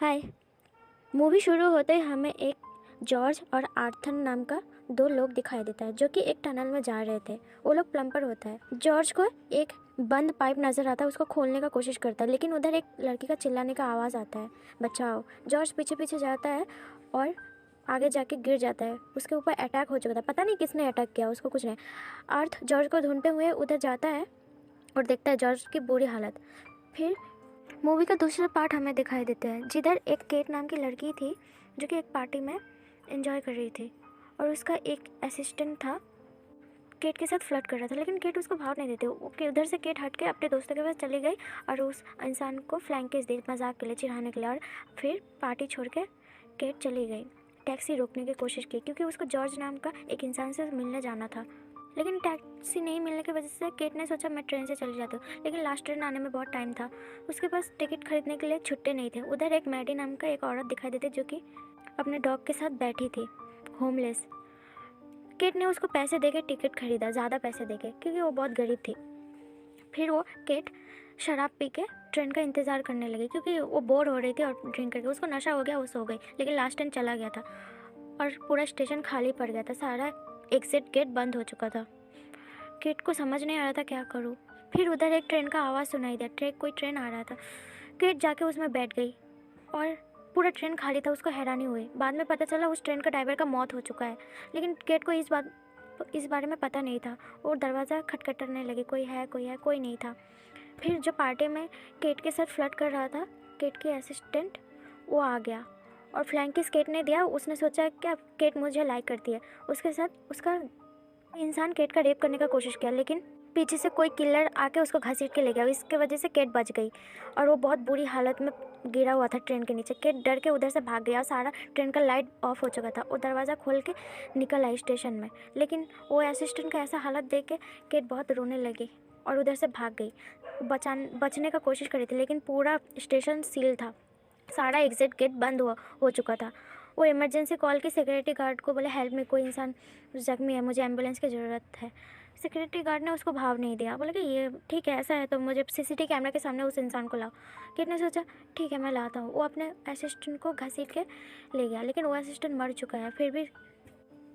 हाय। Movie शुरू होते ही हमें एक जॉर्ज और आर्थर नाम का दो लोग दिखाई देता है जो कि एक टनल में जा रहे थे। वो लोग प्लम्बर होता है। जॉर्ज को एक बंद पाइप नज़र आता है, उसको खोलने का कोशिश करता है, लेकिन उधर एक लड़की का चिल्लाने का आवाज़ आता है, बचाओ। जॉर्ज पीछे पीछे जाता है और आगे जाके गिर जाता है। उसके ऊपर अटैक हो चुका था, पता नहीं किसने अटैक किया, उसको कुछ नहीं। अर्थ जॉर्ज को ढूंढते हुए उधर जाता है और देखता है जॉर्ज की बुरी हालत। फिर मूवी का दूसरा पार्ट हमें दिखाई देता है जिधर एक केट नाम की लड़की थी जो कि एक पार्टी में एंजॉय कर रही थी और उसका एक असिस्टेंट था, केट के साथ फ्लर्ट कर रहा था, लेकिन केट उसको भाव नहीं देती। ओके, उधर से केट हट के अपने दोस्तों के पास चली गई और उस इंसान को फ्लैंकेज दी मजाक के लिए, चिढ़ाने के लिए, और फिर पार्टी छोड़ के केट चली गई। टैक्सी रोकने की कोशिश की क्योंकि उसको जॉर्ज नाम का एक इंसान से मिलने जाना था, लेकिन टैक्सी नहीं मिलने की वजह से केट ने सोचा मैं ट्रेन से चली जाती हूँ, लेकिन लास्ट ट्रेन आने में बहुत टाइम था। उसके पास टिकट खरीदने के लिए छुट्टे नहीं थे। उधर एक मैडी नाम का एक औरत दिखाई देती जो कि अपने डॉग के साथ बैठी थी, होमलेस। केट ने उसको पैसे देके टिकट खरीदा, ज़्यादा पैसे देके, क्योंकि वो बहुत गरीब थी। फिर वो केट शराब पी के ट्रेन का इंतज़ार करने लगी क्योंकि वो बोर हो रही थी और ड्रिंक करके उसको नशा हो गया, वो सो गई। लेकिन लास्ट ट्रेन चला गया था और पूरा स्टेशन खाली पड़ गया था, सारा एग्जिट गेट बंद हो चुका था। केट को समझ नहीं आ रहा था क्या करूँ। फिर उधर एक ट्रेन का आवाज़ सुनाई दिया, कोई ट्रेन आ रहा था। केट जाके उसमें बैठ गई और पूरा ट्रेन खाली था। उसको हैरानी हुई, बाद में पता चला उस ट्रेन का ड्राइवर का मौत हो चुका है, लेकिन केट को इस बारे में पता नहीं था। और दरवाज़ा खटखटाने लगी, कोई है कोई है, कोई नहीं था। फिर जो पार्टी में केट के साथ फ्लर्ट कर रहा था, केट के असिस्टेंट, वो आ गया और फ्लैंकिस केट ने दिया। उसने सोचा कि अब केट मुझे लाइक करती है, उसके साथ उसका इंसान केट का रेप करने का कोशिश किया, लेकिन पीछे से कोई किलर आके उसको घसीट के ले गया। इसके वजह से केट बच गई और वो बहुत बुरी हालत में गिरा हुआ था ट्रेन के नीचे। केट डर के उधर से भाग गया, सारा ट्रेन का लाइट ऑफ हो चुका था। वो दरवाज़ा खोल के निकल आई स्टेशन में, लेकिन वो असिस्टेंट का ऐसा हालत देख के केट बहुत रोने लगी और उधर से भाग गई। बचने का कोशिश करी थी, लेकिन पूरा स्टेशन सील था, सारा एग्जिट गेट बंद हो चुका था। वो इमरजेंसी कॉल की, सिक्योरिटी गार्ड को बोले हेल्प में, कोई इंसान ज़ख्मी है, मुझे एम्बुलेंस की ज़रूरत है। सिक्योरिटी गार्ड ने उसको भाव नहीं दिया, बोले कि ये ठीक है, ऐसा है तो मुझे सीसीटीवी कैमरा के सामने उस इंसान को लाओ। किट ने सोचा ठीक है मैं लाता हूँ। वो अपने असिस्टेंट को घसीट के ले गया, लेकिन वो असिस्टेंट मर चुका है। फिर भी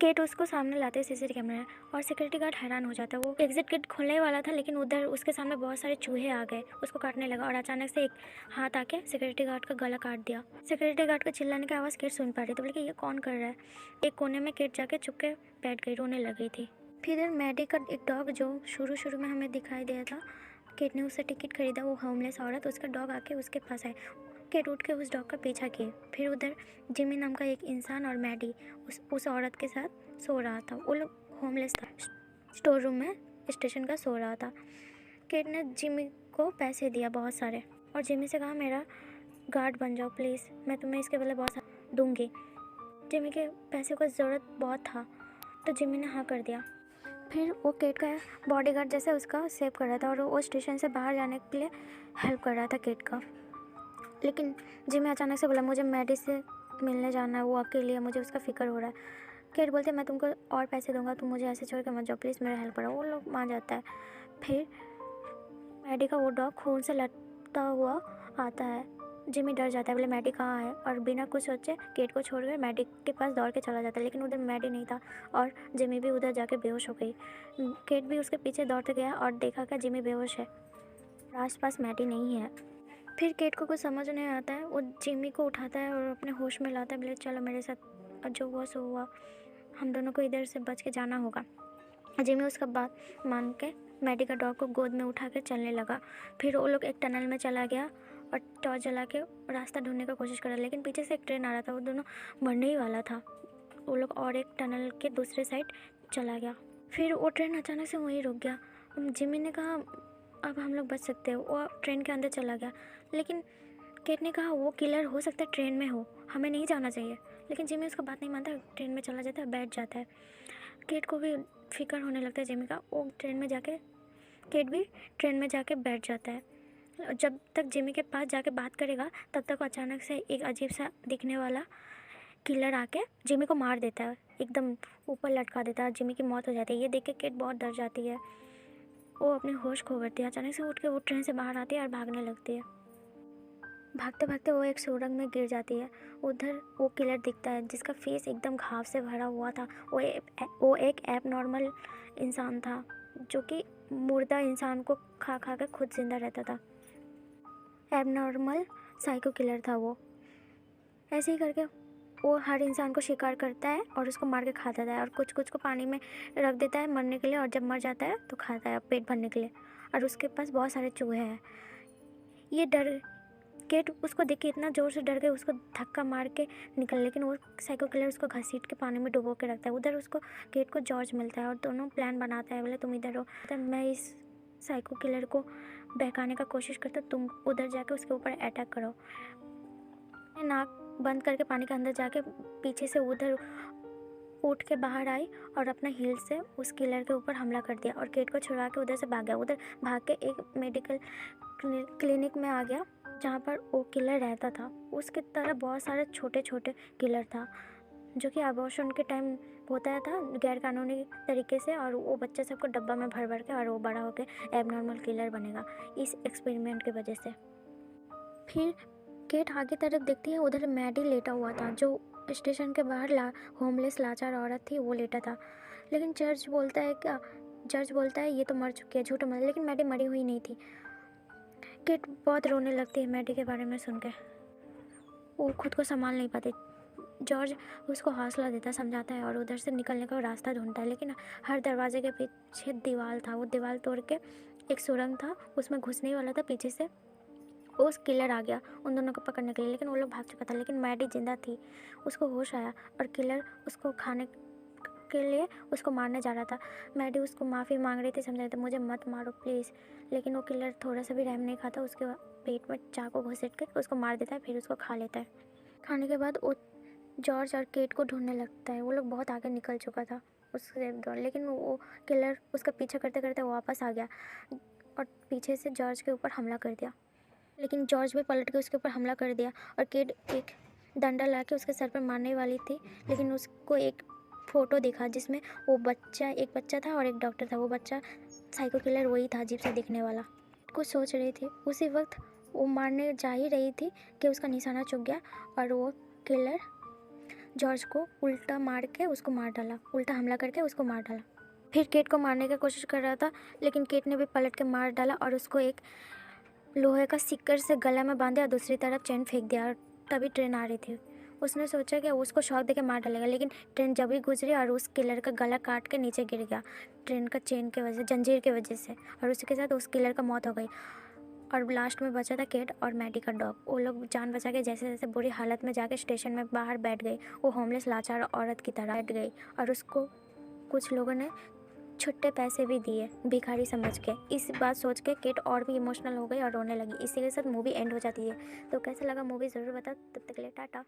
केट उसको सामने लाते सीसीटीवी कैमरा और सिक्योरिटी गार्ड हैरान हो जाता है। वो एग्जिट गेट खोलने वाला था, लेकिन उधर उसके सामने बहुत सारे चूहे आ गए, उसको काटने लगा और अचानक से एक हाथ आके सिक्योरिटी गार्ड का गला काट दिया। सिक्योरिटी गार्ड का चिल्लाने की आवाज़ केट सुन पा रही थी, बोले कि ये कौन कर रहा है। एक कोने में केट जाके चुप के बैठ गई, रोने लगी थी। फिर इधर मैडी का एक डॉग जो शुरू में हमें दिखाई दिया था, केट ने उससे टिकट खरीदा, वो होमलेस औरत, उसका डॉग आके उसके पास आए। केट उठ के उस डॉग का पीछा किए। फिर उधर जिमी नाम का एक इंसान और मैडी उस औरत के साथ सो रहा था। वो लोग होमलेस था, स्टोर रूम में स्टेशन का सो रहा था। केट ने जिमी को पैसे दिया बहुत सारे और जिमी से कहा मेरा गार्ड बन जाओ प्लीज़, मैं तुम्हें इसके बदले बहुत सारा दूंगी। जिमी के पैसे को ज़रूरत बहुत था तो जिमी ने हाँ कर दिया। फिर वो केट का बॉडीगार्ड जैसे उसका सेव कर रहा था और वो स्टेशन से बाहर जाने के लिए हेल्प कर रहा था केट का। लेकिन जिमी अचानक से बोला मुझे मैडी से मिलने जाना है, वो अकेली है, मुझे उसका फिक्र हो रहा है। केट बोलते मैं तुमको और पैसे दूंगा, तुम मुझे ऐसे छोड़ के मत जाओ प्लीज़, मेरा हेल्प करो। वो लोग मान जाता है। फिर मैडी का वो डॉग खून से लटता हुआ आता है। जिमी डर जाता है, बोले मैडी कहाँ है, और बिना कुछ सोचे केट को छोड़कर मैडी के पास दौड़ के चला जाता है, लेकिन उधर मैडी नहीं था और जिमी भी उधर जाके बेहोश हो गई। केट भी उसके पीछे दौड़ते गया और देखा कि जिमी बेहोश है, आसपास मैडी नहीं है। फिर केट को कुछ समझ नहीं आता है, वो जिमी को उठाता है और अपने होश में लाता है, बोले चलो मेरे साथ, और जो हुआ सो हुआ, हम दोनों को इधर से बच के जाना होगा। जिमी उसका बात मान के मैडी का डॉग को गोद में उठा के चलने लगा। फिर वो लोग एक टनल में चला गया और टॉर्च जला के रास्ता ढूंढने का कोशिश करा, लेकिन पीछे से एक ट्रेन आ रहा था, वो दोनों मरने ही वाला था। वो लोग और एक टनल के दूसरे साइड चला गया। फिर वो ट्रेन अचानक से वहीं रुक गया। जिमी ने कहा अब हम लोग बच सकते हैं। वो ट्रेन के अंदर चला गया, लेकिन केट ने कहा वो किलर हो सकता है ट्रेन में हो, हमें नहीं जाना चाहिए। लेकिन जिमी उसका बात नहीं मानता, ट्रेन में चला जाता है, बैठ जाता है। केट को भी फिक्र होने लगता है जिमी का। वो केट भी ट्रेन में जाके बैठ जाता है। जब तक जिमी के पास जाके बात करेगा तब तक अचानक से एक अजीब सा दिखने वाला किलर आके जिमी को मार देता है, एकदम ऊपर लटका देता है, जिमी की मौत हो जाती है। ये देख के केट बहुत डर जाती है, वो अपने होश खो बैठती है। अचानक से उठ के वो ट्रेन से बाहर आती है और भागने लगती है। भागते भागते वो एक सुरंग में गिर जाती है। उधर वो किलर दिखता है जिसका फेस एकदम घाव से भरा हुआ था। वो एक एबनॉर्मल इंसान था जो कि मुर्दा इंसान को खा खा के खुद जिंदा रहता था। एबनॉर्मल साइको किलर था वो। ऐसे ही करके वो हर इंसान को शिकार करता है और उसको मार के खा जाता है, और कुछ कुछ को पानी में रख देता है मरने के लिए, और जब मर जाता है तो खाता है पेट भरने के लिए। और उसके पास बहुत सारे चूहे हैं। ये केट उसको देख के इतना ज़ोर से डर गई, उसको धक्का मार के निकल, लेकिन वो साइको किलर उसको घसीट के पानी में डुबो के रखता है। उधर उसको केट को जॉर्ज मिलता है और दोनों प्लान बनाता है, बोले तुम इधर हो, तो मैं इस साइको किलर को बहकाने का कोशिश करता, तुम उधर जाके उसके ऊपर अटैक करो। नाक बंद करके पानी के अंदर जाके पीछे से उधर उठ के बाहर आई और अपना हील से उस किलर के ऊपर हमला कर दिया और केट को छुड़ा के उधर से भाग गया। उधर भाग के एक मेडिकल क्लिनिक में आ गया जहाँ पर वो किलर रहता था। उसकी तरह बहुत सारे छोटे छोटे किलर था जो कि अबॉर्शन के टाइम होता था गैर कानूनी तरीके से, और वो बच्चे सबको डब्बा में भर भर के, और वो बड़ा होकर एबनॉर्मल किलर बनेगा इस एक्सपेरिमेंट की वजह से। फिर केट आगे तरफ देखती है, उधर मैडी लेटा हुआ था जो स्टेशन के बाहर होमलेस लाचार औरत थी, वो लेटा था। लेकिन जज बोलता है ये तो मर चुकी है, झूठ मर, लेकिन मैडी मरी हुई नहीं थी। केट बहुत रोने लगती है मैडी के बारे में सुन के। वो खुद को संभाल नहीं पाती। जॉर्ज उसको हौसला देता, समझाता है और उधर से निकलने का रास्ता ढूंढता है, लेकिन हर दरवाजे के पीछे दीवार था। वो दीवार तोड़ के एक सुरंग था, उसमें घुसने वाला था। पीछे से उस किलर आ गया उन दोनों को पकड़ने के लिए, लेकिन वो लोग भाग चुका था। लेकिन मैडी जिंदा थी, उसको होश आया और किलर उसको खाने के लिए उसको मारने जा रहा था। मैडी उसको माफ़ी मांग रही थी, समझा रही थी मुझे मत मारो प्लीज़, लेकिन वो किलर थोड़ा सा भी रहम नहीं खाता। उसके पेट में चाकू घुसेट के उसको मार देता है, फिर उसको खा लेता है। खाने के बाद वो जॉर्ज और केट को ढूंढने लगता है। वो लोग बहुत आगे निकल चुका था उससे दौड़, लेकिन वो किलर उसका पीछा करते करते वापस आ गया और पीछे से जॉर्ज के ऊपर हमला कर दिया। लेकिन जॉर्ज भी पलट के उसके ऊपर हमला कर दिया और केट एक डंडा ला के उसके सर पर मारने वाली थी, लेकिन उसको एक फ़ोटो दिखा जिसमें एक बच्चा था और एक डॉक्टर था। वो बच्चा साइको किलर वही था, अजीब सा दिखने वाला। कुछ सोच रही थी, उसी वक्त वो मारने जा ही रही थी कि उसका निशाना चुक गया और वो किलर जॉर्ज को उल्टा मार के उसको मार डाला, उल्टा हमला करके उसको मार डाला। फिर केट को मारने की कोशिश कर रहा था, लेकिन केट ने भी पलट के मार डाला और उसको एक लोहे का सिक्कर से गला में बांधे और दूसरी तरफ चेन फेंक दिया। और तभी ट्रेन आ रही थी। उसने सोचा कि उसको शॉक देके मार डालेगा, लेकिन ट्रेन जब ही गुजरी और उस किलर का गला काट के नीचे गिर गया ट्रेन का चेन के वजह, जंजीर की वजह से, और उसी के साथ उस किलर का मौत हो गई। और लास्ट में बचा था केट और मैडी का डॉग। वो लोग जान बचा के जैसे जैसे बुरी हालत में जाके स्टेशन में बाहर बैठ गई। वो होमलेस लाचार औरत की तरह बैठ गई और उसको कुछ लोगों ने छुट्टे पैसे भी दिए भिखारी समझ के। इस बात सोच के केट और भी इमोशनल हो गई और रोने लगी। इसी के साथ मूवी एंड हो जाती है। तो कैसा लगा मूवी ज़रूर बताओ। तब तक के लिए टाटा।